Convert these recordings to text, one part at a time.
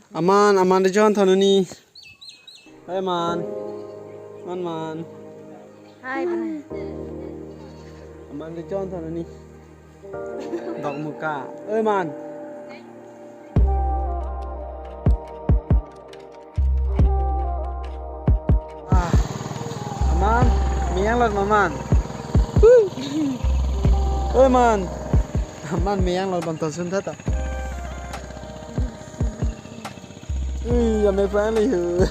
Aman di John thanu ni. Hey man. Man. Hai bener. Aman di John thanu ni. Dok muka. Hey man. Aman, miyang lot maman. Hey man. Aman miyang lot bantal sun thata. Giờ friendly hư.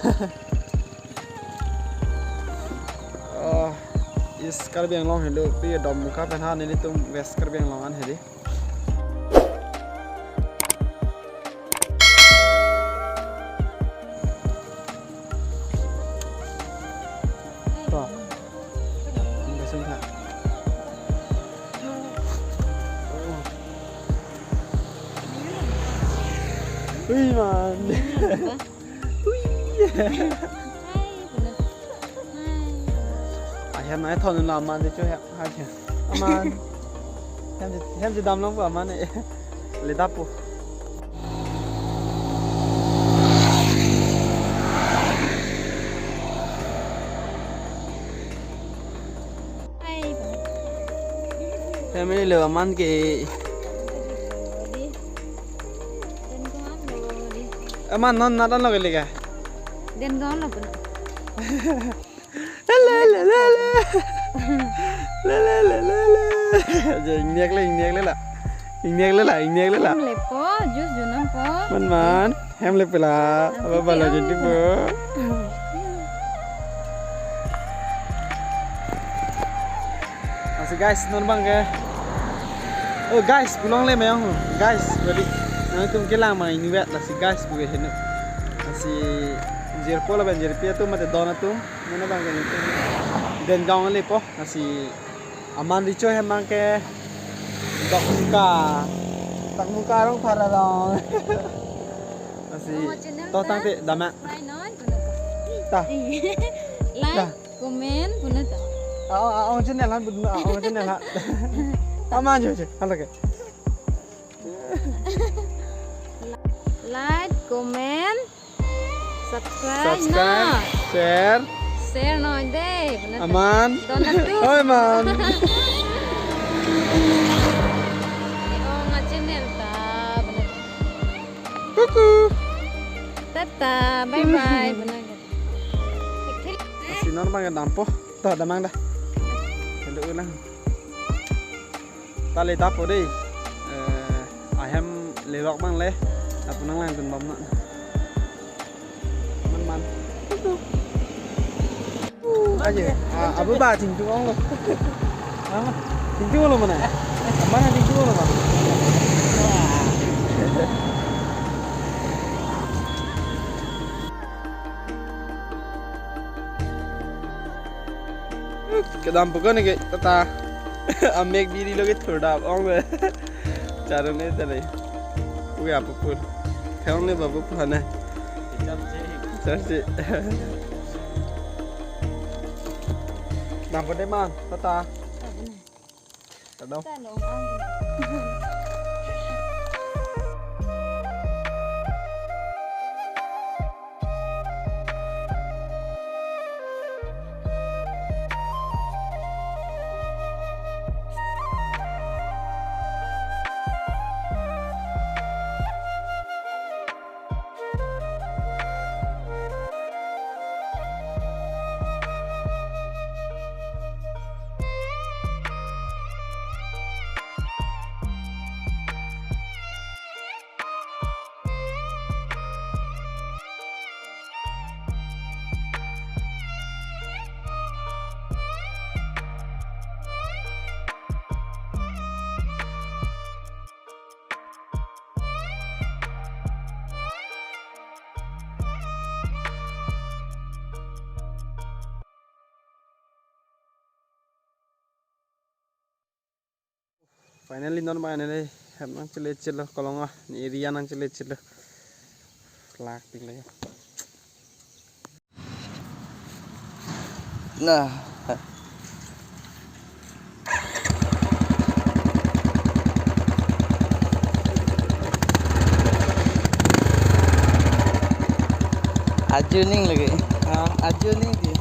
Is karbiang long hello. Pi dom muka penhan ini tum west karbiang longan hedi. Toh. Ini sun thata. Ui man. Em nói thôi làm man thì cho hai chuyện. Aman. Em chỉ đam lắm của man này. Lấy đáp bu. Em mới lừa man kì. Aman non nada lo cái gì Den gon lo pun. Inyak le lah. Em lepo, jus junam po. Man, em le pela. Apa bala jadi po. Masih guys, non bang ke? Oh guys, pulang le mayang. Guys, ready. Nanti tum kelang mang ini wet lah si guys buat hendak. Masih jir pola ben jir pia tu mate dona tu mana bang ke ni. Den gaung le po masih aman rico hem mang ke dok muka. Tak muka rong para dong. Masih to tang te dama. Hai non pun. Ta. Like, comment pun ta. Ang channel han bun ang channel ha. Aman je. Halo ke. Like, comment, subscribe, no. Share no deh. Aman. Oi man. Oh channel ta. Kuku. Tata, bye bye. Benar. Si non bang dampo. Ta damang dah. Hello ulang. Ta le tapo deh. Ayam lelok bang le. Apa nang lang kun bom nak. Man. Aje. Abu ba ting tu ong lo. Ting tu lo mana? Mana ting tu lo bang? Kedam pukon ni ke tata. Amek diri lo ke thoda ong le. Cara ni tadi. Ui apa pun. Kau ni babu mana? Cantik. Nampak deh man, tata. Tak tahu. Finally non bang ni hem nang cile kolong ah ni area nang cile lak ting le. Nah. Aju ning lagi. Aju nih di.